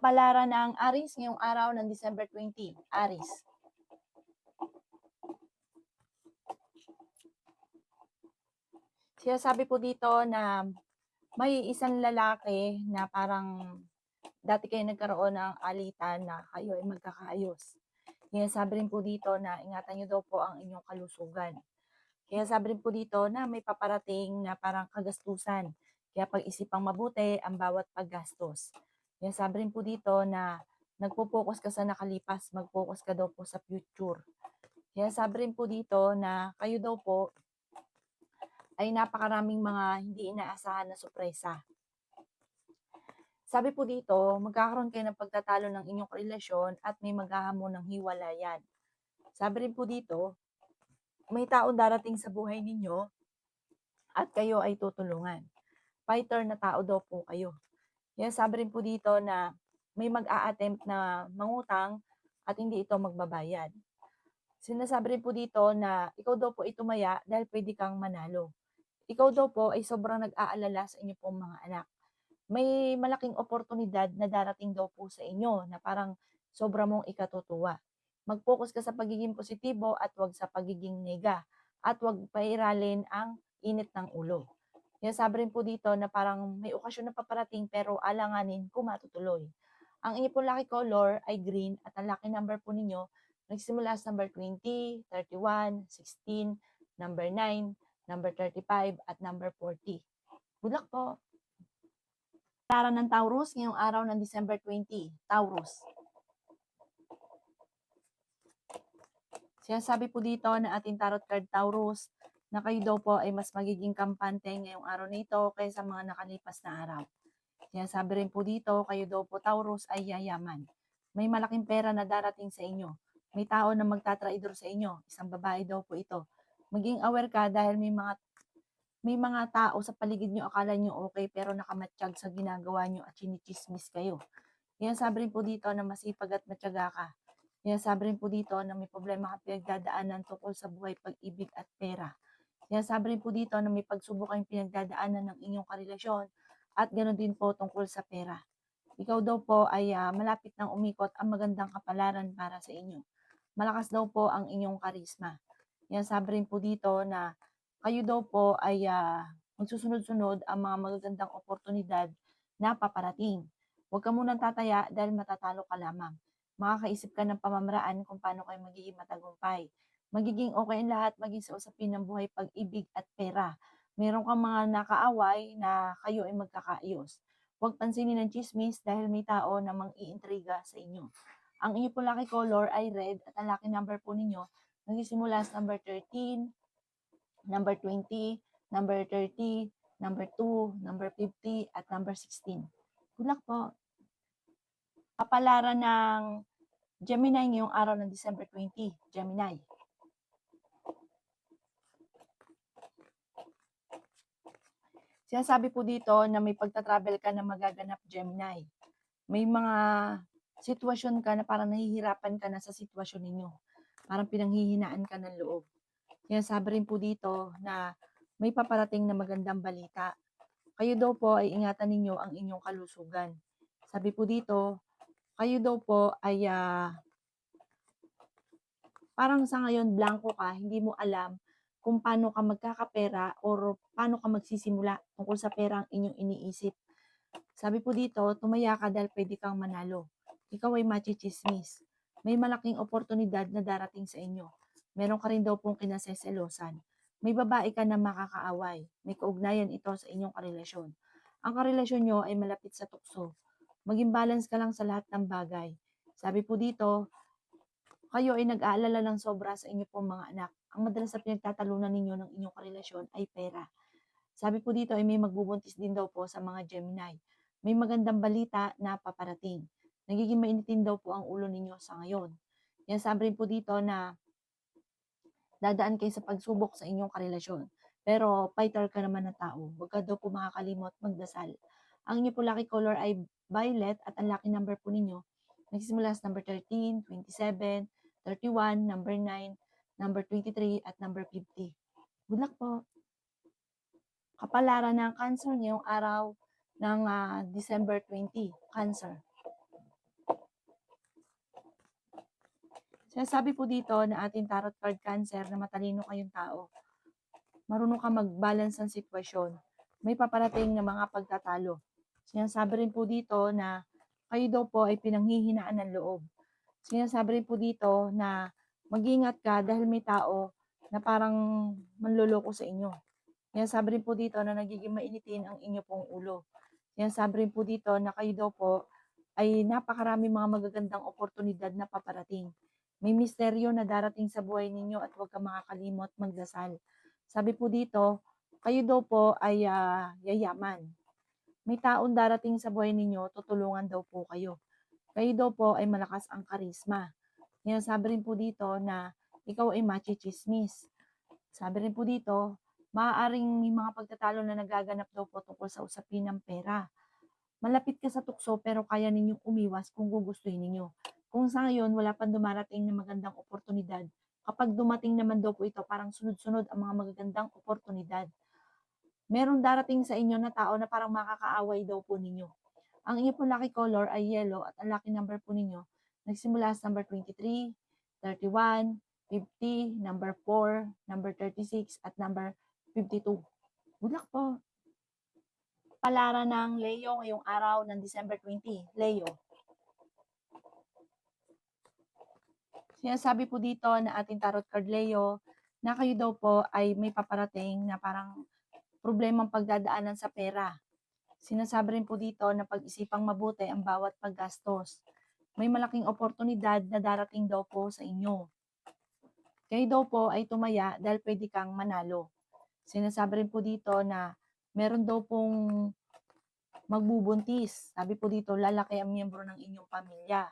Kapalaran ng Aries ngayong araw ng December 20. Aries. Sinasabi po dito na may isang lalaki na parang dati kayo nagkaroon ng alitan na kayo ay magkakaayos. Sinasabi rin po dito na ingatan nyo daw po ang inyong kalusugan. Kaya sabi rin po dito na may paparating na parang kagastusan. Kaya pag-isipang mabuti ang bawat paggastos. Kaya sabi rin po dito na nagpo-focus ka sa nakalipas, mag-focus ka daw po sa future. Kaya sabi rin po dito na kayo daw po ay napakaraming mga hindi inaasahan na sorpresa. Sabi po dito, magkakaroon kayo ng pagtatalo ng inyong relasyon at may maghahamon ng hiwalayan. Sabi rin po dito, may taong darating sa buhay ninyo at kayo ay tutulungan. Fighter na tao daw po kayo. Kaya sabi rin po dito na may mag-a-attempt na mangutang at hindi ito magbabayad. Sinasabi rin po dito na ikaw daw po ay tumaya dahil pwede kang manalo. Ikaw daw po ay sobrang nag-aalala sa inyo pong mga anak. May malaking oportunidad na darating daw po sa inyo na parang sobra mong ikatutuwa. Mag-focus ka sa pagiging positibo at wag sa pagiging nega at wag pairalin ang init ng ulo. Kaya sabi rin po dito na parang may okasyon na paparating pero alanganin kung matutuloy. Ang inyo po lucky color ay green at ang lucky number po ninyo nagsimula sa number 20, 31, 16, number 9, number 35 at number 40. Good luck po! Tara ng Taurus ngayong araw ng December 20. Taurus. Sinasabi po dito na ating tarot card Taurus na kayo daw po ay mas magiging kampante ngayong araw na ito kaysa mga nakalipas na araw. Sinasabi rin po dito, kayo daw po Taurus ay yayaman. May malaking pera na darating sa inyo. May tao na magtatraidor sa inyo. Isang babae daw po ito. Maging aware ka dahil may mga tao sa paligid nyo akala nyo okay pero nakamatsyag sa ginagawa nyo at chinichismis kayo. Yan sabi rin po dito na masipag at matyaga ka. Yan sabi rin po dito na may problema ka pinagdadaanan tungkol sa buhay, pag-ibig at pera. Yan sabi rin po dito na may pagsubok kayong pinagdadaanan ng inyong karelasyon at ganoon din po tungkol sa pera. Ikaw daw po ay malapit nang umikot ang magandang kapalaran para sa inyo. Malakas daw po ang inyong karisma. Yan sabi rin po dito na kayo daw po ay magsusunod-sunod ang mga magagandang oportunidad na paparating. Huwag ka munang tataya dahil matatalo ka lamang. Makakaisip ka ng pamamaraan kung paano kayo magiging matagumpay. Magiging okay ang lahat, maging sa usapin ng buhay, pag-ibig at pera. Meron kang mga nakaaway na kayo ay magkakaayos. Huwag pansinin ng chismis dahil may tao na mang-iintriga sa inyo. Ang inyo po lucky color ay red at ang lucky number po ninyo nagsisimula sa number 13, number 20, number 30, number 2, number 50, at number 16. Good luck po! Kapalaran ng Gemini ngayong araw ng December 20. Gemini. Sinasabi po dito na may pagta-travel ka na magaganap, Gemini. May mga sitwasyon ka na parang nahihirapan ka na sa sitwasyon ninyo. Parang pinanghihinaan ka ng loob. Sinasabi rin po dito na may paparating na magandang balita. Kayo daw po ay ingatan ninyo ang inyong kalusugan. Sabi po dito, kayo daw po ay parang sa ngayon blanco ka, hindi mo alam kung paano ka magkakapera or paano ka magsisimula tungkol sa pera ang inyong iniisip. Sabi po dito, tumaya ka dahil pwede kang manalo. Ikaw ay machichismis. May malaking oportunidad na darating sa inyo. Meron ka rin daw pong kinaseselosan. May babae ka na makakaaway. May kaugnayan ito sa inyong karelasyon. Ang karelasyon nyo ay malapit sa tukso. Maging balance ka lang sa lahat ng bagay. Sabi po dito, kayo ay nag-aalala ng sobra sa inyo pong mga anak. Ang madalas sa pinagtatalunan ninyo ng inyong karelasyon ay pera. Sabi po dito ay may magbubuntis din daw po sa mga Gemini. May magandang balita na paparating. Nagiging mainitin daw po ang ulo ninyo sa ngayon. Yan sabi rin po dito na dadaan kayo sa pagsubok sa inyong karelasyon. Pero fighter ka naman na tao. Huwag ka daw po makakalimot magdasal. Ang inyo po lucky color ay violet at ang lucky number po ninyo nagsisimula sa number 13, 27, 31, number 9, number 23, at number 50. Good luck po! Kapalaran ng Cancer ngayong araw ng December 20. Cancer. Sinasabi po dito na ating tarot card Cancer na matalino kayong tao. Marunong ka mag-balance ng sitwasyon. May paparating na mga pagtatalo. Sinasabi rin po dito na kayo daw po ay pinanghihinaan ng loob. Sinasabi rin po dito na mag-ingat ka dahil may tao na parang manloloko sa inyo. Sinasabi rin po dito na nagiging mainitin ang inyo pong ulo. Sinasabi rin po dito na kayo daw po ay napakarami mga magagandang oportunidad na paparating. May misteryo na darating sa buhay ninyo at huwag kang makakalimot magdasal. Sabi po dito, kayo daw po ay yayaman. May taong darating sa buhay ninyo, tutulungan daw po kayo. Kayo daw po ay malakas ang karisma. Sinasabi rin po dito na ikaw ay machichismis. Sabi rin po dito, maaaring may mga pagtatalo na nagaganap daw po tungkol sa usapin ng pera. Malapit ka sa tukso pero kaya ninyong umiwas kung gugustuhin ninyo. Kung sa ngayon wala pang dumarating na magandang oportunidad, kapag dumating naman daw po ito, parang sunod-sunod ang mga magagandang oportunidad. Meron darating sa inyo na tao na parang makakaaway daw po ninyo. Ang inyo po lucky color ay yellow at ang lucky number po ninyo nagsimula sa number 23, 31, 50, number 4, number 36, at number 52. Good luck po! Palaran ng Leo ngayong araw ng December 20. Leo. Sinasabi po dito na ating tarot card Leo na kayo daw po ay may paparating na parang problemang pagdadaanan sa pera. Sinasabi rin po dito na pag-isipang mabuti ang bawat paggastos. May malaking oportunidad na darating daw po sa inyo. Kayo daw po ay tumaya dahil pwede kang manalo. Sinasabi rin po dito na meron daw pong magbubuntis. Sabi po dito, lalaki ang miyembro ng inyong pamilya.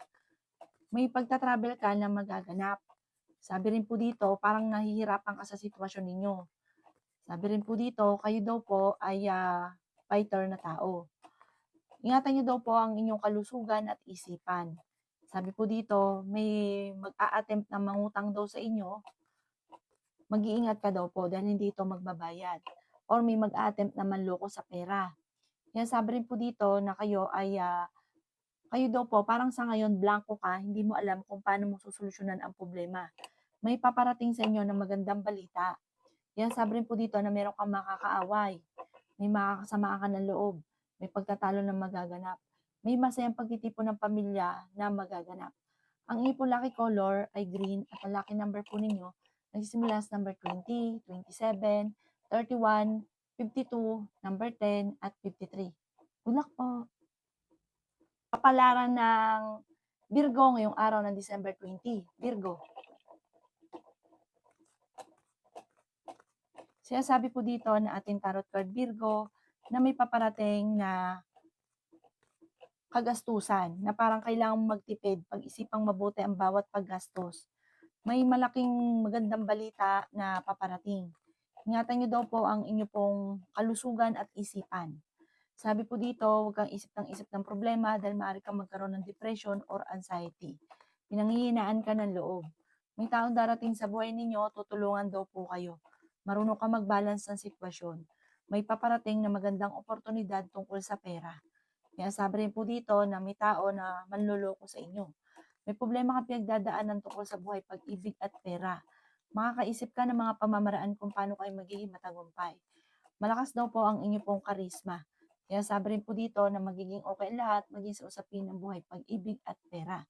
May pagta-travel ka na magaganap. Sabi rin po dito, parang nahihirapan ka sa sitwasyon ninyo. Sabi rin po dito, kayo daw po ay fighter na tao. Ingatan niyo daw po ang inyong kalusugan at isipan. Sabi po dito, may mag-a-attempt na mangutang daw sa inyo, mag-iingat ka daw po dahil hindi ito magbabayad. Or may mag-a-attempt na manloko sa pera. Yan sabi rin po dito na kayo ay kayo daw po, parang sa ngayon, blanco ka, hindi mo alam kung paano mo susolusyonan ang problema. May paparating sa inyo ng magandang balita. Yan, sabi rin po dito na meron kang makakaaway. May makakasama ka ng loob. May pagtatalo na magaganap. May masayang pagtitipon ng pamilya na magaganap. Ang inyong lucky color ay green at ang lucky number po ninyo nagsisimula sa number 20, 27, 31, 52, number 10, at 53. Good luck po! Kapalaran ng Virgo ngayong araw ng December 20. Virgo. Sinasabi po dito na ating tarot card Virgo na may paparating na kagastusan na parang kailangang magtipid, pag-isipang mabuti ang bawat paggastos. May malaking magandang balita na paparating. Ingatan niyo daw po ang inyo pong kalusugan at isipan. Sabi po dito, huwag kang isip ng problema dahil maaari kang magkaroon ng depression or anxiety. Pinanghihinaan ka ng loob. May taong darating sa buhay ninyo, tutulungan daw po kayo. Marunong ka mag-balance ng sitwasyon. May paparating na magandang oportunidad tungkol sa pera. Kaya sabi rin po dito na may tao na manloloko sa inyo. May problema ka pinagdadaanan tungkol sa buhay, pag-ibig at pera. Makakaisip ka ng mga pamamaraan kung paano kayo magiging matagumpay. Malakas daw po ang inyo pong karisma. Kaya sabi rin po dito na magiging okay lahat, maging sa usapin ng buhay, pag-ibig at pera.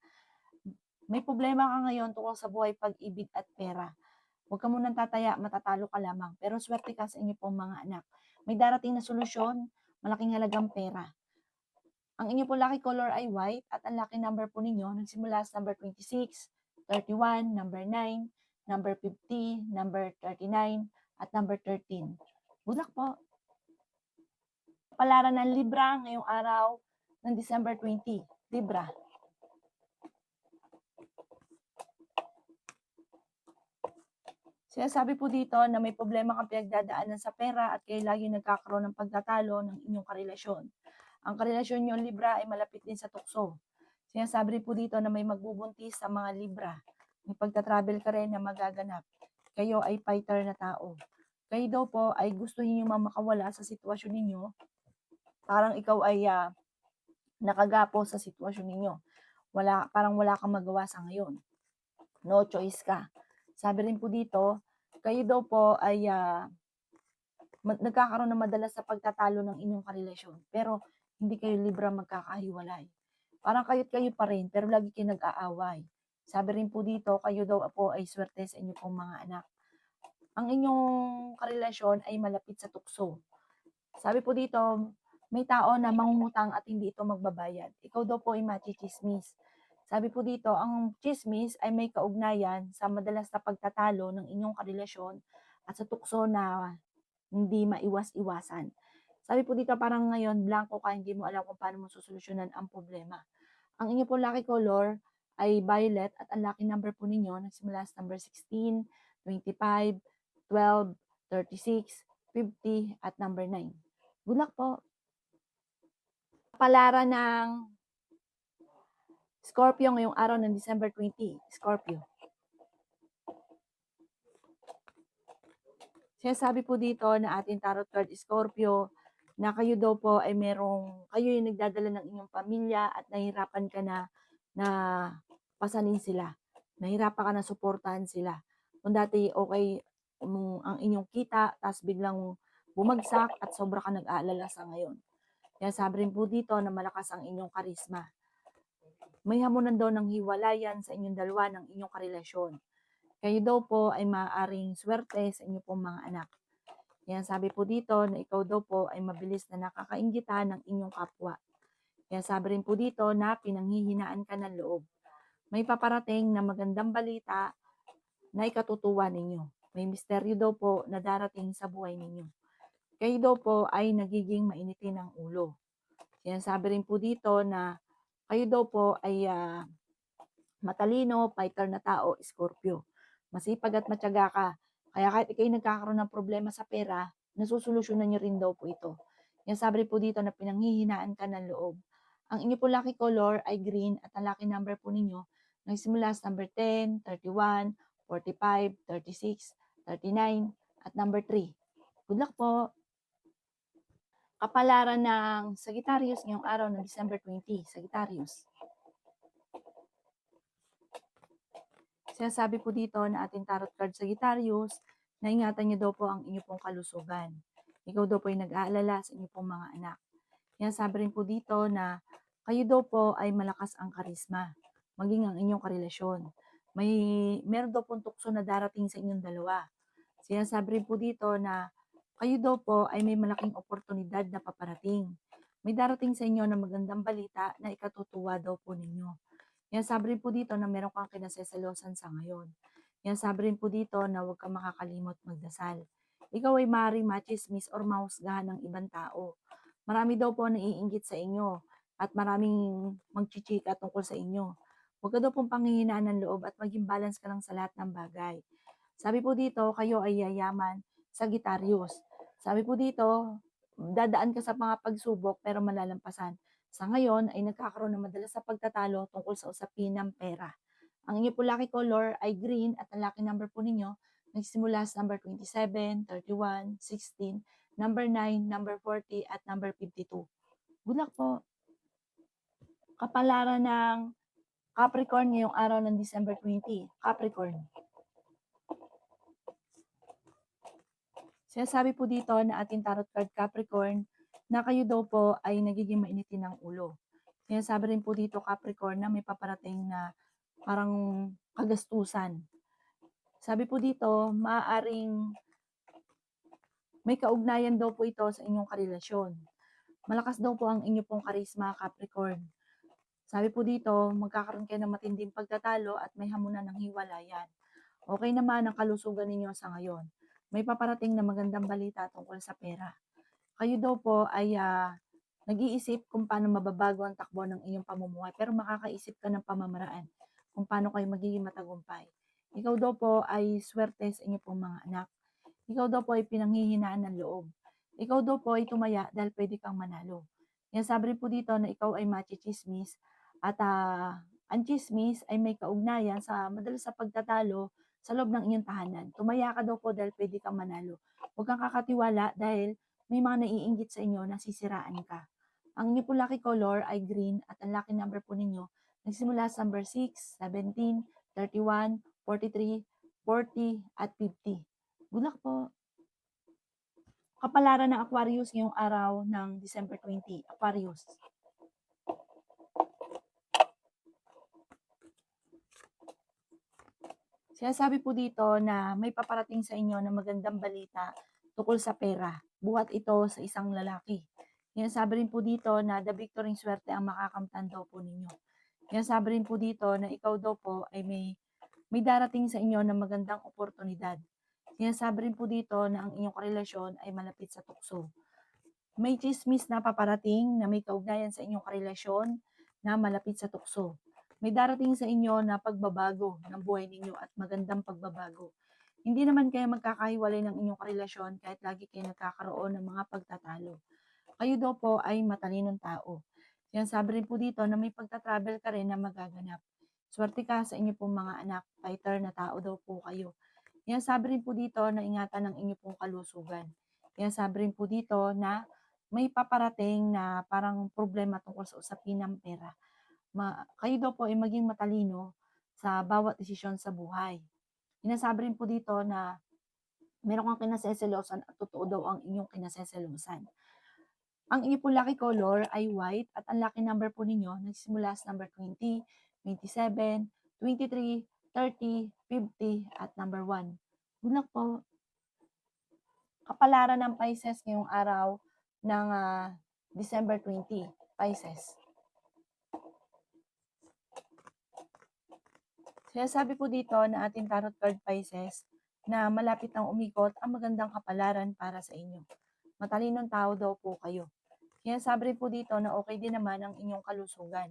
May problema ka ngayon tungkol sa buhay, pag-ibig at pera. Huwag ka munang tataya, matatalo ka lamang. Pero swerte ka sa inyo pong mga anak. May darating na solusyon, malaking halagang pera. Ang inyo pong lucky color ay white at ang lucky number po ninyo nagsimula sa number 26, 31, number 9, number 50, number 39, at number 13. Good luck po! Palaran ng Libra ngayong araw ng December 20. Libra. Sinasabi po dito na may problema kang pinagdadaanan sa pera at kayo lagi nagkakaroon ng pagtatalo ng inyong karelasyon. Ang karelasyon niyo, Libra, ay malapit din sa tukso. Sinasabi rin po dito na may magbubuntis sa mga Libra. May pagta-travel ka rin na magaganap. Kayo ay fighter na tao. Kayo daw po ay gusto niyo makawala sa sitwasyon ninyo. Parang ikaw ay nakagapo sa sitwasyon ninyo. Parang wala kang magawa sa ngayon. no choice ka. Sabi rin po dito, kayo daw po ay nagkakaroon ng madalas sa pagtatalo ng inyong karelasyon, pero hindi kayo librang magkakahiwalay. Parang kayo't kayo pa rin, pero lagi kayo nag-aaway. Sabi rin po dito, kayo daw po ay swerte sa inyo pong mga anak. Ang inyong karelasyon ay malapit sa tukso. Sabi po dito, may tao na mangungutang at hindi ito magbabayad. Ikaw daw po ay machi-tsismis. Sabi po dito, ang tsismis ay may kaugnayan sa madalas na pagtatalo ng inyong karelasyon at sa tukso na hindi maiwas-iwasan. Sabi po dito, parang ngayon, blanco ka, hindi mo alam kung paano mo susolusyonan ang problema. Ang inyo po lucky color ay violet at ang lucky number po ninyo nagsimula sa number 16, 25, 12, 36, 50 at number 9. Good luck po. Kapalaran ng Scorpio ngayong araw ng December 20. Scorpio. Sinasabi po dito na ating tarot card Scorpio na kayo daw po ay kayo yung nagdadala ng inyong pamilya at nahihirapan ka na pasanin sila. Nahihirapan ka na suportahan sila. Kung dati okay ang inyong kita, tapos biglang bumagsak at sobra ka nag-aalala sa ngayon. Kaya sabi rin po dito na malakas ang inyong karisma. May hamunan daw ng hiwalayan sa inyong dalawa ng inyong karelasyon. Kayo daw po ay maaaring swerte sa inyong pong mga anak. Yan, sabi po dito na ikaw daw po ay mabilis na nakakainggitan ng inyong kapwa. Yan, sabi rin po dito na pinanghihinaan ka ng loob. May paparating na magandang balita na ikatutuwa ninyo. May misteryo daw po na darating sa buhay ninyo. Kayo daw po ay nagiging mainitin ng ulo. Yan, sabi rin po dito na kayo daw po ay matalino, fighter na tao, Scorpio. Masipag at matyaga ka. Kaya kahit ikay nagkakaroon ng problema sa pera, nasusolusyonan nyo rin daw po ito. Yan, sabi po dito na pinanghihinaan ka ng loob. Ang inyo po lucky color ay green at ang lucky number po ninyo nagsimula sa number 10, 31, 45, 36, 39, at number 3. Good luck po! Kapalaran ng Sagittarius ngayong araw ng December 20. Sagittarius. Sinasabi po dito na ating tarot card Sagittarius na ingatan niyo daw po ang inyo pong kalusugan. Ikaw daw po ay nag-aalala sa inyo pong mga anak. Yan, sabi rin po dito na kayo daw po ay malakas ang karisma, maging ang inyong karelasyon. Meron daw pong tukso na darating sa inyong dalawa. Sinasabi rin po dito na kayo daw po ay may malaking oportunidad na paparating. May darating sa inyo na magandang balita na ikatutuwa daw po ninyo. Yan, sabi rin po dito na meron kang kinaseselosan sa ngayon. Yan, sabi rin po dito na huwag kang makakalimot magdasal. Ikaw ay maaaring machismis or mahusgahan ng ibang tao. Marami daw po naiinggit sa inyo at maraming magchichika tungkol sa inyo. Huwag ka daw pong panghihinaan ng loob at maging balance ka lang sa lahat ng bagay. Sabi po dito, kayo ay yayaman, Sagittarius. Sabi po dito, dadaan ka sa mga pagsubok pero malalampasan. Sa ngayon ay nagkakaroon ng madalas sa pagtatalo tungkol sa usapin ng pera. Ang inyo po lucky color ay green at ang lucky number po ninyo nagsimula sa number 27, 31, 16, number 9, number 40 at number 52. Good luck po! Kapalaran ng Capricorn ngayong araw ng December 20. Capricorn. Sinasabi po dito na ating tarot card Capricorn na kayo daw po ay nagiging mainitin ng ulo. Sinasabi rin po dito Capricorn na may paparating na parang kagastusan. Sabi po dito, maaaring may kaugnayan daw po ito sa inyong karelasyon. Malakas daw po ang inyo pong karisma, Capricorn. Sabi po dito, magkakaroon kayo ng matinding pagtatalo at may hamunan ng hiwalayan. Okay naman ang kalusugan ninyo sa ngayon. May paparating na magandang balita tungkol sa pera. Kayo daw po ay nag-iisip kung paano mababago ang takbo ng inyong pamumuhay, pero makakaisip ka ng pamamaraan kung paano kayo magiging matagumpay. Ikaw daw po ay swerte sa inyo pong mga anak. Ikaw daw po ay pinanghihinaan ng loob. Ikaw daw po ay tumaya dahil pwede kang manalo. Yan, sabi rin po dito na ikaw ay machichismis at ang chismis ay may kaugnayan sa madalas sa pagtatalo sa loob ng inyong tahanan. Tumaya ka daw po dahil pwede kang manalo. Huwag kang kakatiwala dahil may mga naiinggit sa inyo na sisiraan ka. Ang inyo po lucky color ay green at ang lucky number po ninyo nagsimula sa number 6, 17, 31, 43, 40, at 50. Good luck po. Kapalaran ng Aquarius ngayong araw ng December 20. Aquarius. Sinasabi po dito na may paparating sa inyo na magandang balita tungkol sa pera, buhat ito sa isang lalaki. Sinasabi rin po dito na the victory swerte ang makakamtan daw po ninyo. Sinasabi rin po dito na ikaw daw po ay may darating sa inyo na magandang oportunidad. Sinasabi rin po dito na ang inyong karelasyon ay malapit sa tukso. May chismis na paparating na may kaugnayan sa inyong karelasyon na malapit sa tukso. May darating sa inyo na pagbabago ng buhay ninyo at magandang pagbabago. Hindi naman kayo magkakahiwalay ng inyong karelasyon kahit lagi kayo nagkakaroon ng mga pagtatalo. Kayo daw po ay matalinong tao. Sinasabi rin po dito na may pagta-travel ka rin na magaganap. Swerte ka sa inyo pong mga anak, fighter na tao daw po kayo. Sinasabi rin po dito na ingatan ng inyo pong kalusugan. Sinasabi rin po dito na may paparating na parang problema tungkol sa usapin ng pera. Kayo daw po ay maging matalino sa bawat desisyon sa buhay. Sinasabi rin po dito na meron kang kinaseselosan at totoo daw ang inyong kinaseselosan. Ang inyo po lucky color ay white at ang lucky number po ninyo nagsimula sa number 20, 27, 23, 30, 50 at number 1. Good luck po. Kapalaran ng Pisces ngayong araw ng December 20, Pisces. Sinasabi po dito na ating tarot card Pisces na malapit nang umikot ang magandang kapalaran para sa inyo. Matalinong tao daw po kayo. Sinasabi rin po dito na okay din naman ang inyong kalusugan.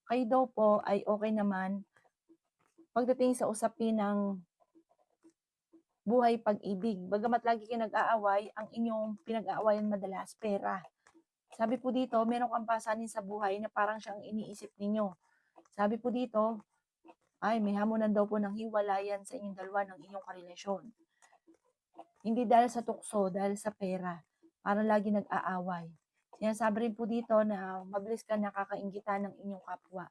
Kayo daw po ay okay naman pagdating sa usapin ng buhay pag-ibig. Bagamat lagi kayo nag-aaway, ang inyong pinag-aawayan madalas pera. Sabi po dito, meron kang pasanin sa buhay na parang siyang iniisip ninyo. Sabi po dito, ay may hamunan daw po ng hiwalayan sa inyong dalawa ng inyong karelasyon. Hindi dahil sa tukso, dahil sa pera. Parang lagi nag-aaway. Sinasabi rin po dito na mabilis ka nakakainggitan ng inyong kapwa.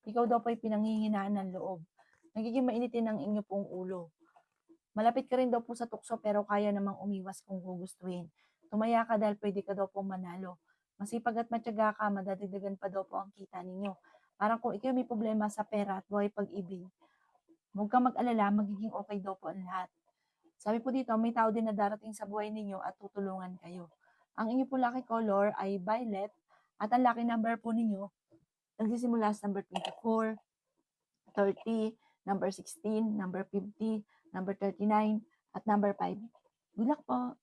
Ikaw daw po ay pinanghihinaan ng loob. Nagiging mainitin ang inyo pong ulo. Malapit ka rin daw po sa tukso pero kaya namang umiwas kung gugustuhin. Tumaya ka dahil pwede ka daw pong manalo. Masipag at matyaga ka, madadagdagan pa daw po ang kita ninyo. Parang kung ikaw may problema sa pera at buhay pag-ibig, huwag kang mag-alala, magiging okay daw po ang lahat. Sabi po dito, may tao din na darating sa buhay ninyo at tutulungan kayo. Ang inyo po lucky color ay violet at ang lucky number po ninyo nagsisimula sa number 24, 30, number 16, number 50, number 39, at number 5. Good luck po!